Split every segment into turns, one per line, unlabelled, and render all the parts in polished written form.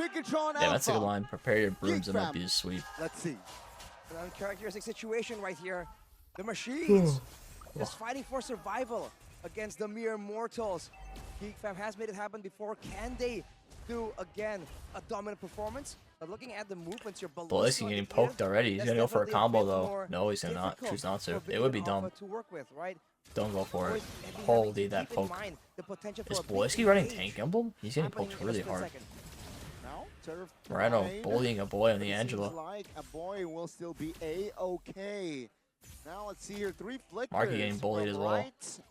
Bigetron
Yeah, that's a good
Alpha.
line. Prepare your brooms,
Geek
it might
Fam.
be a sweep.
Let's see.
An uncharacteristic situation right here. The machines just fighting for survival against the mere mortals. Geek Fam has made it happen before. Can they do again a dominant performance? But looking at the movements, you're below.
Boleski getting poked already. He's gonna go for a combo though. No, he's gonna not. Choose not to. It would be dumb.
To work with, right?
Don't go for it. Holy, that poke. Is Boleski running tank emblem? He's getting poked really hard. Moreno bullying a boy on the Angela.
Like a boy will still be A-okay. Now let's see here, 3 flickers.
Marky getting bullied as well.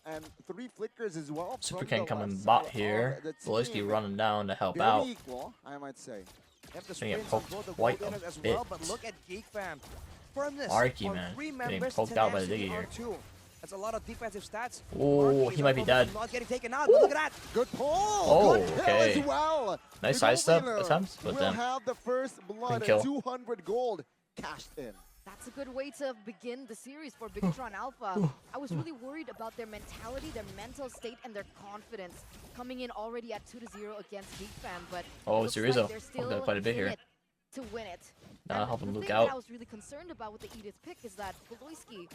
And 3 flickers as well.
Supercan coming bot here. Boleski running down to help out.
Equal, I might say.
Gonna get poked quite a bit.
But look at Geek Fam. Firmness
Marky,
on
man,
3
getting
members,
poked out by the Diggy here.
R2. That's a lot of defensive stats.
Oh, he might be dead.
Not getting taken out, but look at that.
Good pull.
Oh,
Good kill
okay.
as well.
Nice
The
sidestep
gold winner
attempt, but
will
then
have the first blood
kill.
at 200 gold cashed in.
That's a good way to begin the series for Bigetron Alpha. I was really worried about their mentality, their mental state, and their confidence coming in already at 2-0 against Geek Fam, but
Oh,
it looks
Zurizo.
like they're still
Got quite a bit
in
here.
it to win it.
Nah,
And
helping
the
Luke
thing
out.
that I was really concerned about with the Edith pick is that Fwydchickn,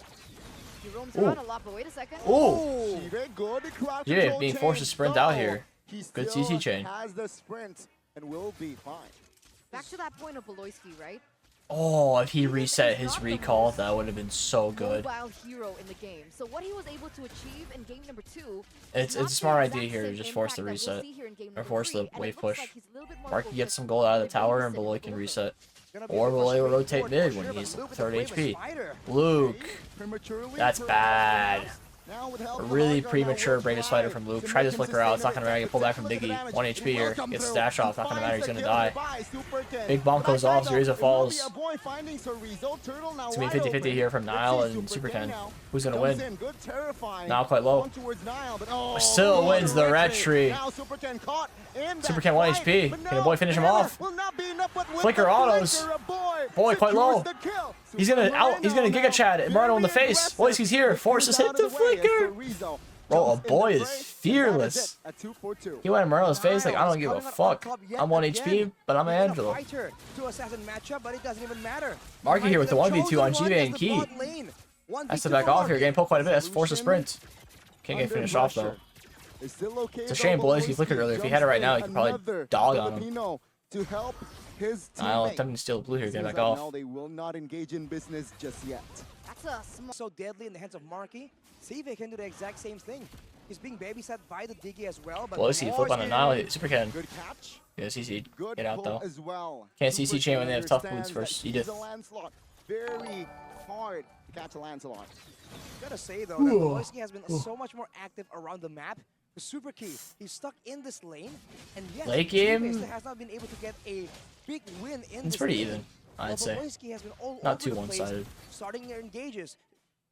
he roams around a lot, but wait a second.
Oh,
Jive, good crowd
Jive
control
being forced to
chain,
sprint out
though.
here.
He
Good
still
CC chain.
has the sprint and will be fine.
Back to that point of Fwydchickn, right?
oh, if he reset his recall, that would have been so good.
Mobile hero in the game. So what he was able to achieve in game number 2.
It's a smart idea here. You just force the reset. Or force the wave push. Marky gets some gold out of the tower and Beloy can reset. Or Beloy will rotate mid when he's 3rd HP. Luke. That's bad.
Now with help
A
from
really
Argon,
premature
now
Bravest
we're
fighter
live
from Luke.
to
Try
make
this
him
flicker out. It's not
sustain
gonna matter.
the
Get pulled back from
damage.
Diggy. 1 HP here.
Welcome
Gets the
through.
dash off. Not gonna matter. He's gonna die. Big
But
bonk goes
I
off.
thought
Zurizo
it will
falls.
be a boy finding Chorizo. Turtle now
It's gonna
wide
be 50-50
open.
here from
Let's
Nile
see
and Supercan.
now.
Who's gonna
Comes
win?
in, good, terrifying.
Nile quite low.
One towards Nile, but oh,
Still
what a
wins the red tree.
Now Supercan caught in that
Supercan 1
fight,
HP.
but
Can the boy finish him
Taylor
off?
will not be enough, but with
Flicker
the
autos.
flicker, a
Boy, quite
secures
low.
the kill.
He's gonna Giga
now
Chad and Moreno in the
very
face.
aggressive.
Boys, he's here. Forces hit
Out of
the
way as
flicker.
Chorizo
Bro, a
jumps in
boy
the
is
fray, and that
fearless.
it at 2-4-2.
He went in Moreno's face like, I don't give a fuck. I'm 1 HP, but I'm Angelo.
To assassin matchup, but it doesn't even matter.
Marky here with the 1v2 on Jive and Key. Has to back off here. Getting poked quite a bit. Has to force a sprint. Can't get finished off though.
It's still okay.
It's a shame Boleski flickered earlier. If he had it right now, he could probably
Another
dog on him.
Filipino to help his
Nile
teammate.
attempting to steal the blue here. Get
Seems
back
like
off.
now they will not engage in business just yet.
That's a small.
So deadly in the hands of Marky. See if he can do the exact same thing. He's being babysat by the Diggy as well. But
Boleski flip on a Nile. Supercan.
Good catch.
Yeah, CC.
Good
Get out
pull
though.
as well.
Can't CC chain when they have tough
Understands
boots versus
that
Edith.
he's a Lancelot. Very hard to catch a Lancelot.
Gotta say though, that Boleski has been so much more active around the map. The super key, he's stuck in this lane, and yes,
Late game,
Jive has not been able to get a big win in
it's
this
pretty
lane.
even, I'd
But
say.
Boleski has been all
Not
over
too
the place,
one-sided.
starting their engages,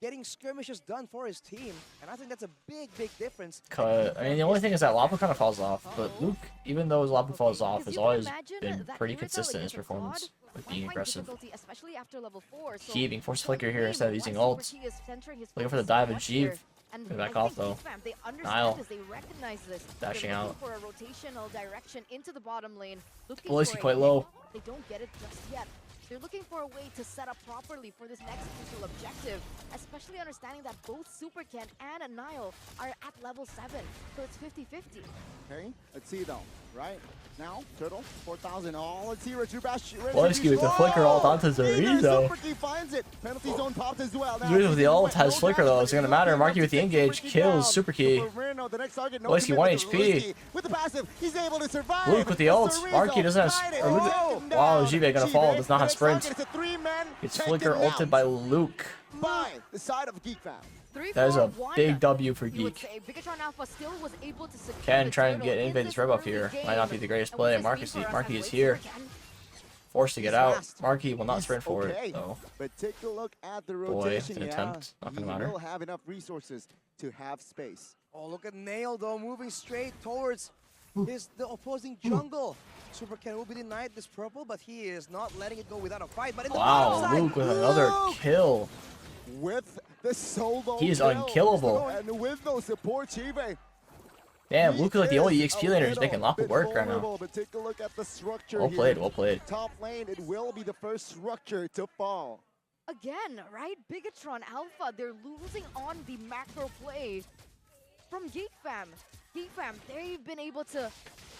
getting skirmishes done for his team, and I think that's a big difference.
I mean, the only thing is that Lapa kind of falls off, but Luke, even though his Lapa falls off,
Because
has
you can
always
imagine
been
that
pretty
Uriza,
consistent in his
against a
performance
quad,
with
might
being
find
aggressive.
difficulty, especially after level 4. So
Key being forced
there's
flicker
a
here
game
instead of
why
using
Super
ult.
Key is centering his
Looking for the
focus
dive
so
of
much here.
Jeev.
And
Get back
I
off,
think
though.
Geek Fam, they understand
Nile.
this, they recognize this.
Dashing
They're looking
out.
for a rotational direction into the bottom lane. Looking
Boleski
for a
quite
hit.
low.
They don't get it just yet. They're looking for a way to set up properly for this next crucial objective, especially understanding that both Supercan and Nile are at level 7, so it's 50-50.
Okay, let's see though. Right now, Turtle 4,000. Oh, let's see Richard Bash.
Boleski with the flicker ult onto Zurizo.
Super Key finds it. Penalty zone popped as well. Now,
Zurizo with the ult has flicker though. It's gonna matter. Marky with the engage kills Super Key. Boleski 1 HP.
With the passive, he's able to survive.
Luke with the ult.
Chorizo
Marky doesn't
tried
have.
it.
Or Luke,
Oh,
wow, Jive gonna fall. Does not have
the next
sprint.
target is a 3-man.
It's
Taken
flicker
out
ulted by Luke.
by the side of Geek Fam.
That is a
3-4-1.
big W for
You would
Geek.
say Bigetron Alpha still was able to secure
Ken
the
trying to
turtle
get
in
invade this red
this
buff here.
early
Might not be
game.
the greatest
And what
play.
does this mean for us
Marky
as
is
late
here.
Supercan?
Forced to get
He's
out.
fast.
Marky will not
He's
sprint for
okay,
it though.
But take a look at the
Boy,
rotation.
an attempt. Not
He
gonna matter.
will have enough resources to have space.
Oh, look at Nail though, moving straight towards the opposing jungle. Supercan will be denied this purple, but he is not letting it go without a fight. But in the
Wow,
outside,
Luke with another
Luke!
kill.
With the solo
He is
kill.
unkillable.
And with those support, Chive
Damn,
He
Luke like the only
is
EXP
a
laner is making a lot
little
of work
bit
right now.
vulnerable, but take a look at the structure
Well
here.
played, well played.
Top lane, it will be the first structure to fall.
Again, right? Bigetron Alpha, they're losing on the macro play from Geek Fam. Geek Fam, they've been able to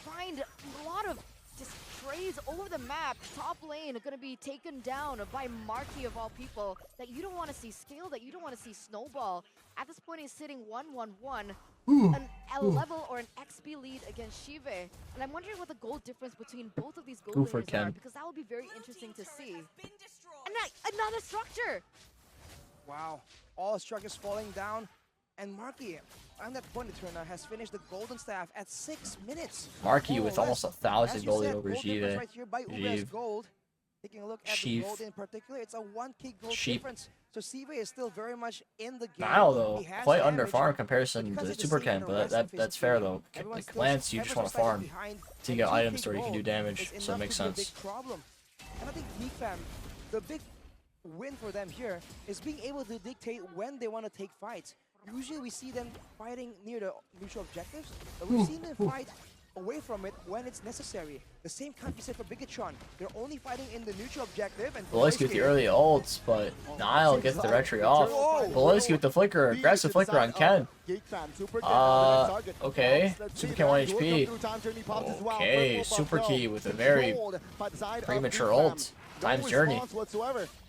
find a lot of just trades over the map. Top lane are going to be taken down by Marky of all people that you don't want to see scale, that you don't want to see snowball. At this point, he's sitting 1-1-1. A level or an XP lead against Shive. And I'm wondering what the goal difference between both of these gold laners are, because that would be very interesting to see. And another structure!
Wow, all structures falling down. And Marky, on that point, Eterna has finished the golden staff at 6 minutes.
Marky with almost 1,000 gold
said,
over
gold difference
Jive.
right here by Uber's gold. Taking a look at the gold in particular, it's a 1k gold difference. So Sive is still very much in the game.
Now though, quite under farm in comparison to the Super Ken, but that's fair though. Like Lance, you just want to farm to get items where you can do damage, so it makes sense.
And I think Geek Fam, the big win for them here is being able to dictate when they want to take fights. Usually we see them fighting near the mutual objectives, but we've seen them fight away from it when it's necessary. The same can't be said for Bigetron. They're only fighting in the neutral objective. And
Voloisky with the early ults, but Nile gets the retry off. Voloisky with the flicker, aggressive flicker on Ken. Okay, Super Ken 1 HP. Okay, Super Key with a very premature ult. Time's journey.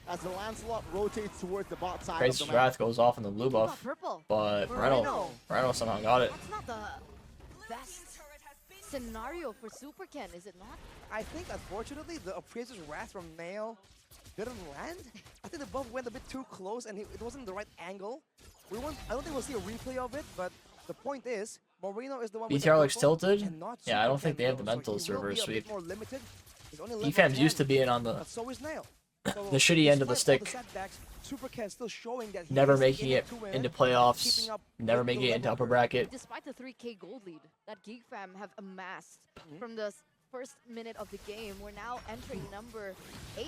As the Lancelot rotates towards the bot side.
Crazy's Wrath goes off in the blue buff, but Reno somehow got it.
That's not the best scenario for Super Ken, is it not?
I think, unfortunately, the Appraiser's Wrath from Nail didn't land. I think the buff went a bit too close and it wasn't the right angle. I don't think we'll see a replay of it, but the point is, Moreno is the one
BTR looks tilted. Yeah, I don't think they have the mentals to reverse sweep. Gefam's used to being on the shitty end of the stick. Never making it into playoffs, never making it into upper bracket.
Despite the 3k gold lead that Geek Fam have amassed from the first minute of the game, we're now entering number 8.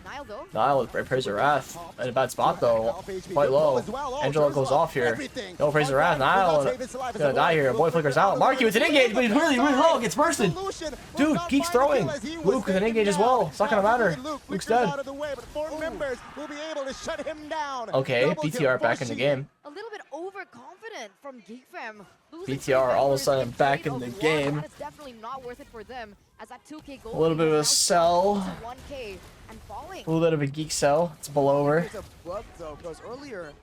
Nile though.
Nile with Appraiser Wrath. In a bad spot though. Quite low. Angelo goes off here. No Appraiser Wrath. Nile gonna die here. Boy flickers out. Marky with an engage, but he's really low. Gets bursted. Dude, Geek's throwing. Luke with an engage as well. It's not gonna matter. Luke's dead. Okay, BTR back in the game.
A little bit overconfident from Geek Fam.
BTR all of a sudden back in the game.
That is definitely not worth it for them, as that 2k gold.
A little bit of a sell.
1k and falling.
A little bit of a Geek sell. It's below over.
It's a bug though, because earlier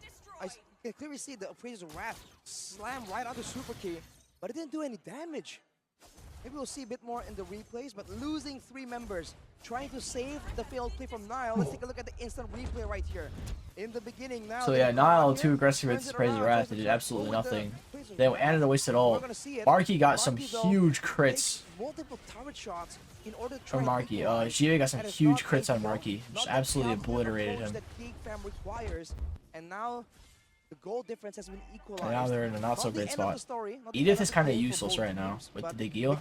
I can clearly see the Appraiser's Wrath slam right onto Super Key, but it didn't do any damage. Maybe we'll see a bit more in the replays, but losing 3 members, trying to save the failed play from Nile. Let's take a look at the instant replay right here. In the beginning now.
So yeah, Nile too aggressive with Appraiser Wrath. They did absolutely nothing. They ended a wasted ult. Marky got some huge crits from Marky. Jive got some huge crits on Marky. Just absolutely obliterated him.
And now the goal difference has been equalized.
And now they're in a not so great spot. Edith is kind of useless right now with the Diggy.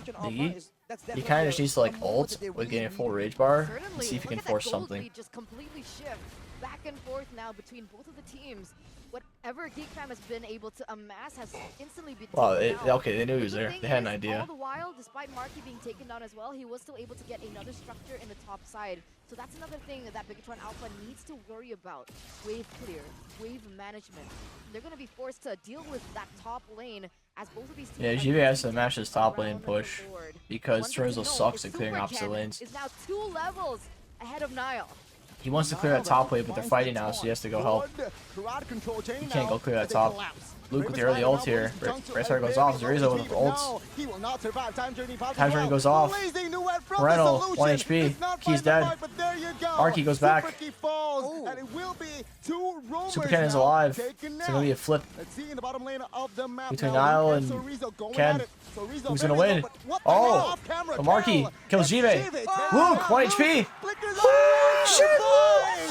He kind of just needs to like ult with getting a full rage bar and see if he can force something.
Just completely shift back and forth now between both of the teams. Whatever Geek Fam has been able to amass has instantly been taken down.
Okay, they knew he was there. They had an idea.
All the while, despite Marky being taken down as well, he was still able to get another structure in the top side. So that's another thing that Bigetron Alpha needs to worry about. Wave clear, wave management. They're going to be forced to deal with that top lane as both of these teams.
Yeah, Jive has to match his top lane push because Torenzo sucks at clearing opposite lanes.
Is now 2 levels ahead of Nile.
He wants to clear that top wave, but they're fighting now, so he has to go help. He can't go clear that top. Luke with the early ult here. Bracer goes off. Zerizo with the ults. Time journey goes off. Moreno, 1 HP. Key's dead. Marky goes back. Super Ken is alive. It's going to be a flip between Nile and Ken. Who's going to win? Oh, but Marky kills Jive. Luke, 1 HP.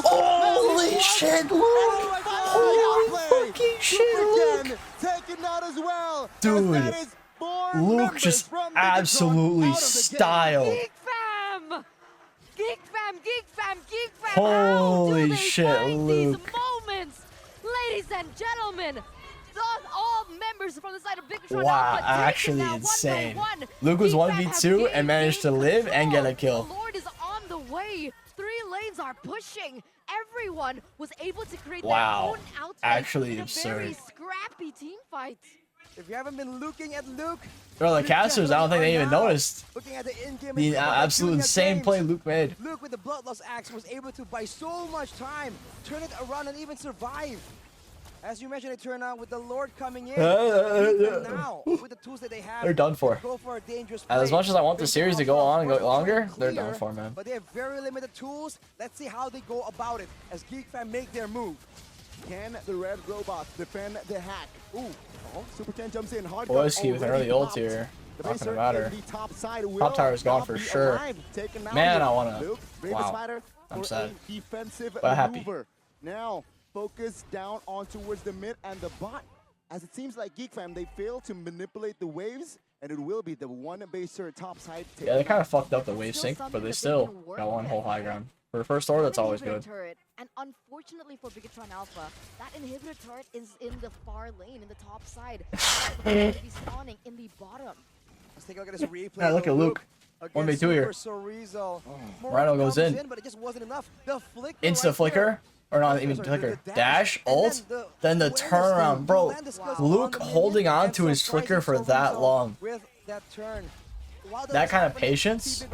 Holy shit, Luke! Holy fucking shit, Luke! Dude, Luke just absolutely styled.
Geek Fam! Geek Fam! Geek Fam! Geek Fam!
Holy shit, Luke!
These moments, ladies and gentlemen, all members from the side of Bigetron
Wow,
Alpha
actually
taken now
insane.
1 by 1.
Luke was
Geek Fam have
1v2 and
gained
managed to live and get a kill.
The Lord is on the way. 3 lanes are pushing. Everyone was able to create their own outfit
actually
in a very
absurd.
scrappy team fight.
If you haven't been looking at Luke,
Bro, the
you
casters, I don't think they even
definitely are now
noticed
looking at the in-game
the
equipment of
absolute
Junior
insane
James.
play Luke made.
Luke with the Bloodlust Axe was able to buy so much time, turn it around and even survive. As you mentioned, it turned out with the Lord coming in. Now, with the tools that they have,
They're done for.
go for a dangerous
And as
play.
much as I want the
Big
series to
off
go on and go
first
longer,
shot
they're
clear,
done for, man.
But they have very limited tools. Let's see how they go about it as Geek Fam make their move.
Can the red robots defend the hack? Ooh, Super 10 jumps in. Hard
Fwydchickn with an early ult here. Not gonna matter. Top tower is gone for sure. Man, I wanna. Wow. I'm sad. But happy.
Now, focus down on towards the mid and the bot. As it seems like Geek Fam, they fail to manipulate the waves, and it will be the one baser top side.
Yeah, they kind of fucked up the wave sync, but they still got one whole high ground. For first order, that's always good.
Turret. And unfortunately for Bigetron Alpha, that inhibitor turret is in the far lane, in the top side. It's to be spawning in the bottom.
Let's take a look at this replay.
Yeah, look at Luke. 1v2 here. Rhino goes in.
But it just wasn't enough. The flicker
Insta
right
flicker.
there.
Or not even flicker. Dash, ult, then the turnaround. Bro, Luke holding on to his flicker for that long. That kind of patience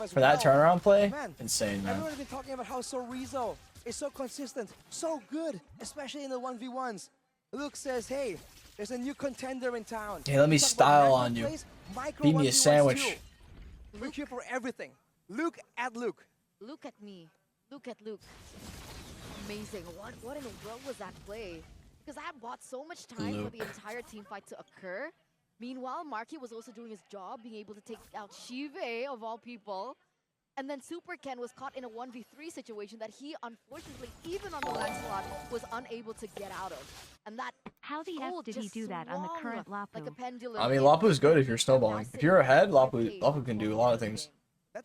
for that turnaround play, insane, man.
Everyone's been talking about how Sorizo is so consistent, so good, especially in the 1v1s. Luke says, hey, there's a new contender in town.
Hey, let me style on you. Feed me a sandwich.
We're here for everything. Luke at Luke.
Look at me. Look at Luke. Amazing. What in the world was that play? Because that bought so much time for the entire team fight to occur. Meanwhile, Marky was also doing his job, being able to take out Shive, of all people. And then Ken was caught in a 1v3 situation that he, unfortunately, even on the Lancelot, was unable to get out of. And that
How the F did he do that on the current Lapu?
like a pendulum.
I mean, Lapu's good if you're snowballing. If you're ahead, Lapu can do a lot of things.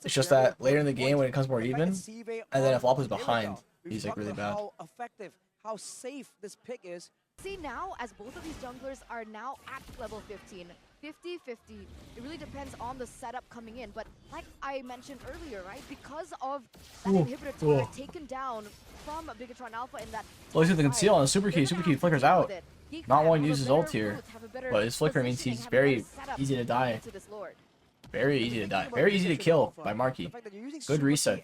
It's just that later in the game when it comes more even, and then if Lapu's behind, he's like really bad.
How effective, how safe this pick is.
See now, as both of these junglers are now at level 15, 50-50, it really depends on the setup coming in. But like I mentioned earlier, right, because of that inhibitor turret taken down from Bigetron Alpha in that...
Well, he's got the conceal on the super key flickers out. Not one uses ult here, but his flicker means he's very easy to die. Very easy to die. Very easy to kill by Marky. Good reset.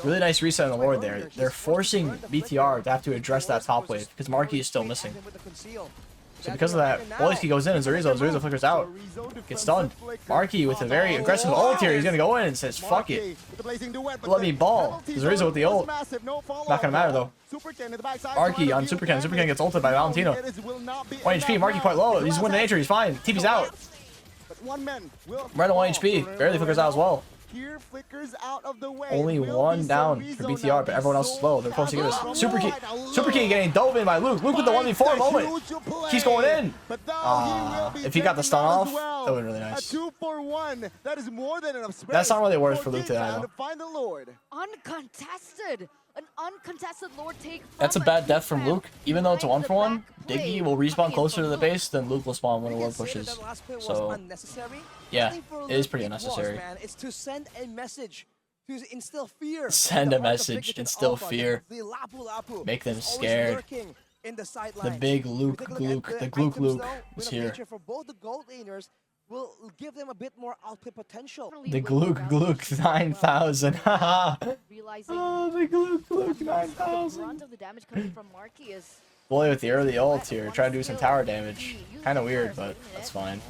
Really nice reset on the Lord there. They're forcing BTR to have to address that top wave because Marky is still missing. So because of that, Fwydchickn goes in and Zorizo flickers out. Gets stunned. Marky with a very aggressive ult here. He's gonna go in and says, fuck it. Let me ball. Zorizo with the ult. Not gonna matter though. Marky on Superken. Superken gets ulted by Valentino. 1 HP. Marky quite low. He's winning nature. He's fine. TP's out. Right on 1 HP. Barely flickers out as well. Only one down for BTR, but everyone else is low. They're close to get us. Super key getting dove in by Luke. Luke with the 1v4 moment. He's going in. If he got the stun off, that would have been really nice.
2-for-1. That is more than enough space.
That's not really worth for Luke to
find the Lord.
Uncontested. An uncontested Lord take.
That's a bad death from Luke. Even though it's a 1-for-1, Diggy will respawn closer to the base, then Luke will spawn when the Lord pushes. So, yeah, it is pretty unnecessary.
It's to send a message, to instill fear.
Send a message, instill fear. Make them scared. The big Luke, the Glook Luke is here.
For both the gold laners, will give them a bit more output potential.
The Glook 9000. Haha. Oh, the Glook 9000. Bully with the early ult here. Try to do some tower damage. Kind of weird, but that's fine.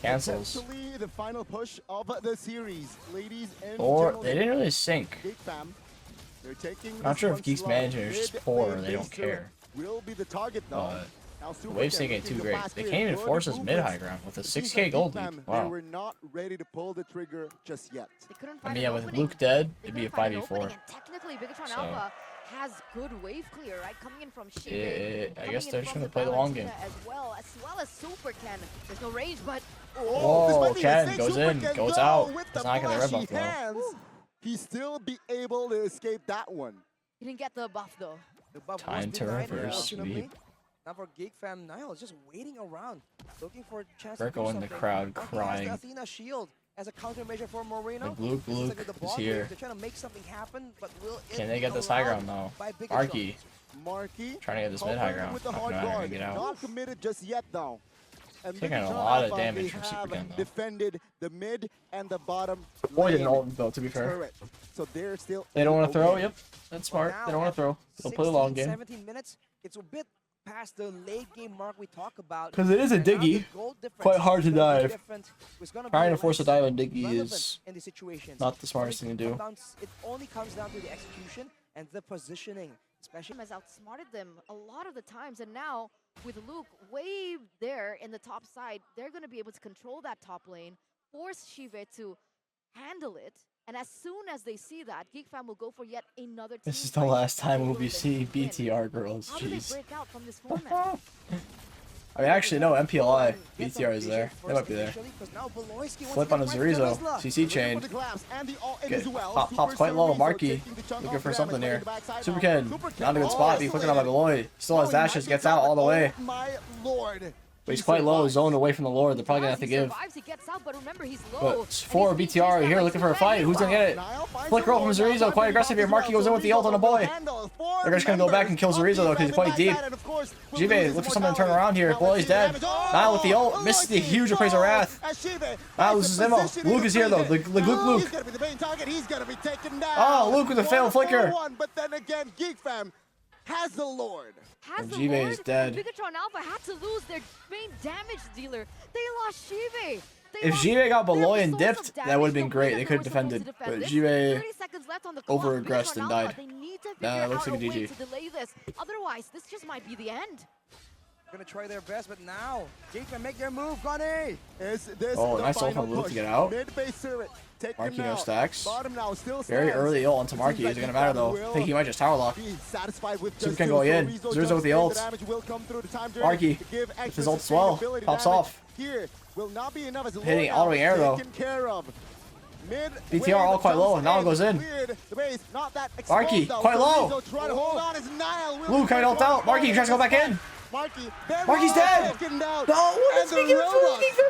Cancels.
The final push of the series, ladies and
or they didn't really sync.
Not
sure if Geek's manager is just poor or they don't care.
Will be the target though.
The wave sync ain't too great. They can't even force us mid-high ground with a 6k gold lead. Wow.
They were not ready to pull the trigger just yet.
I mean, yeah, with Luke dead, it'd be a 5v4.
Technically, Bigetron Alpha has good wave clear, right? Coming in from
I guess they're just gonna play the long game.
As well as Superken. There's no range, but
oh, Ken goes in, goes out. It's not gonna red buff though.
He still be able to escape that one.
He didn't get the buff though.
Time to reverse sweep.
Now for Geek Fam, Niall is just waiting around, looking for a chance
They're
to do
going in the
something.
crowd
Marky has
crying.
the Athena shield as a countermeasure for Moreno.
Like Luke
This like the
is
ball
here.
game. They're trying to make something happen, but will it
Can they
be
get this high
allowed
ground though?
by Bigetron?
Marky
Marky
trying to get this mid high
hovering
ground.
with the
Not
hard
gonna
guard.
get out.
Not committed just yet though. And
Taking a
Bigetron
lot of
Alpha,
damage
they
from
have
Superkin, though.
defended the mid and the bottom.
Boy didn't
lane
ult build, to be fair.
turret. So they're still.
They don't want to throw.
okay.
Yep, that's smart.
Now
They don't want to throw. They'll play a
16,
long game.
17 minutes. It's a bit past the late game mark we talk about.
'Cause it is a
And now the
diggy.
goal difference
Quite hard to
is gonna be
dive.
different. It's gonna be
Trying to force a
less
dive on diggy
relevant
is
in these situations.
not the smartest thing to do.
It only comes down to the execution and the positioning, especially.
Has outsmarted them a lot of the times, and now with Luke way there in the top side, they're going to be able to control that top lane, force Shive to handle it, and as soon as they see that, Geek Fam will go for yet another team
This is the
fight.
last time
They
we'll
will
be
then
seeing
win.
BTR girls.
How do they
Jeez.
break out from this format?
I mean, actually, no. MPLI. BTR is there. They might be there. Flip on a Zorizo. CC chain. Pops quite low. Marky looking for something here. Superkin, not a good spot. Be flicking on by Beloy. Still has dashes. Gets out all the way.
My lord.
But he's quite low. Zoned away from the Lord. They're probably gonna have to give.
He gets out, but remember, he's low,
But for BTR here looking for a fight. Who's gonna get it? Flick roll from Zorizo. Quite aggressive here. Marky goes in with the ult on the boy. They're just gonna go back and kill Zorizo though because he's quite deep. Jive, look for something to turn around here. Boy's dead. Now with the ult. Misses the huge Appraiser Wrath. Now loses ammo. Luke is here though. The Luke. Oh, Luke with a failed flicker.
But then again, Geek Fam has the Lord.
Has the
Jive
Lord,
is dead.
Bigetron Alpha had to lose their main damage dealer. They lost Shive.
If Jive got Beloy and dipped, that would have been great. They could have defended. But Jive over-aggressed and died. Nah, looks like a GG.
Otherwise, this just might be the end.
Gonna try their best, but now Geek Fam make their move. Gunny.
Oh, nice ult from Luke to get out. Marky no stacks. Very early ult onto Marky. Is it gonna matter though? I think he might just tower lock. Superkin going in. Zorizo with the ult. Marky with his ult as well. Pops off. Hitting all the way air though. BTR all quite low. Now it goes in. Marky quite low. Luke kind of ult out. Marky tries to go back in. Marky's dead. No, what is Geek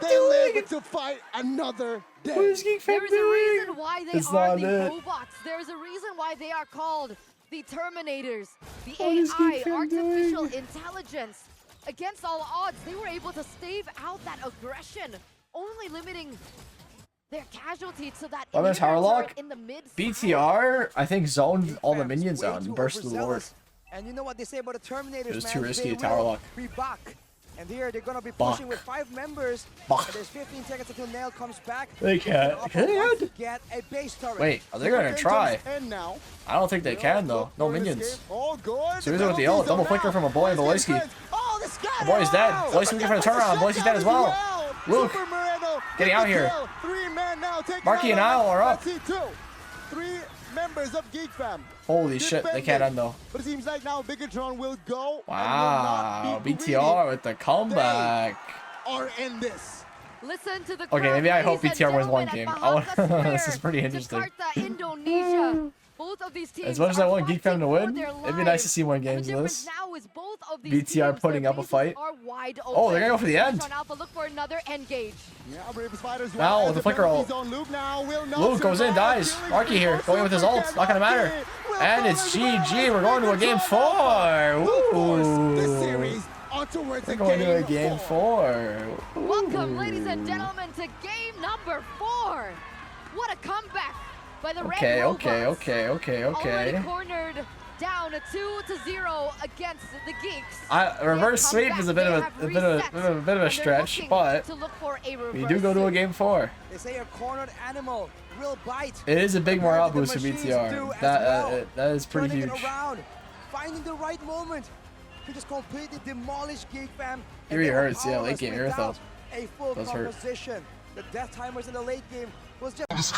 Fam doing?
To fight another day.
What is Geek Fam
There is a
doing?
reason why they
It's
are
not
the
it.
robots. There is a reason why they are called the Terminators. The
What is
AI,
Geek Fam
artificial
doing?
intelligence. Against all odds, they were able to stave out that aggression, only limiting their casualty to that
Lemon tower lock.
in the mid.
BTR, I think, zoned all the minions out and burst the Lord.
And you know what they say about the Terminators,
It was
man?
too risky
They
to tower
will
lock.
be back. And here they're gonna be
Buck.
pushing with 5 members.
Buck.
And there's 15 seconds until Nail comes back.
They can't.
Upper wants to get a base turret.
Wait, are they gonna try?
Now.
I don't think they can though. No minions.
Oh, good.
Zorizo with the ult. Double flicker from a boy and Beloyski.
Oh, this guy.
The boy's dead. Beloyski looking for the turnaround. Beloyski's dead as well. Luke, getting out here. Marky and Isle are up.
3 members of Geek Fam.
Holy shit, they can't end though.
But it seems like now Bigetron will go.
Wow,
and will not be
BTR with the comeback.
They are in this.
Listen to the
Okay, maybe I hope
crowd, ladies and
BTR wins one
gentlemen,
game.
at Bahaka
This is
Square,
pretty interesting.
Jakarta, Indonesia. Both of these teams
As much as I
are
want Geek Fam to
fighting
win,
for their
it'd be nice to
lives.
see one
And
games
the
of
difference
this.
now is both of these
BTR
teams,
putting
their
up a
bases
fight.
are wide
Oh, they're gonna go for the end.
Bigetron Alpha look for another engage.
Yeah, Brave Spiders
Now with the flicker ult. Luke goes in, dies. Marky here, going with his ult. Not gonna matter. And it's GG. We're going to a game 4. Ooh. We're going to a game 4.
Welcome,
Ooh.
ladies and gentlemen, to game number 4. What a comeback by the
Okay,
Red
okay,
Robots.
okay.
Already cornered down 2-0 against the Geeks.
Reverse sweep is a bit of a stretch, but we do go to a game 4.
They say a cornered animal will bite.
It is a big morale boost for
Machines do
BTR.
as
That is pretty
Turning
huge.
it around, finding the right moment to just completely demolish Geek Fam.
It really hurts, yeah, late game Earthel.
A full
Does hurt.
composition. The death timers in the late game was just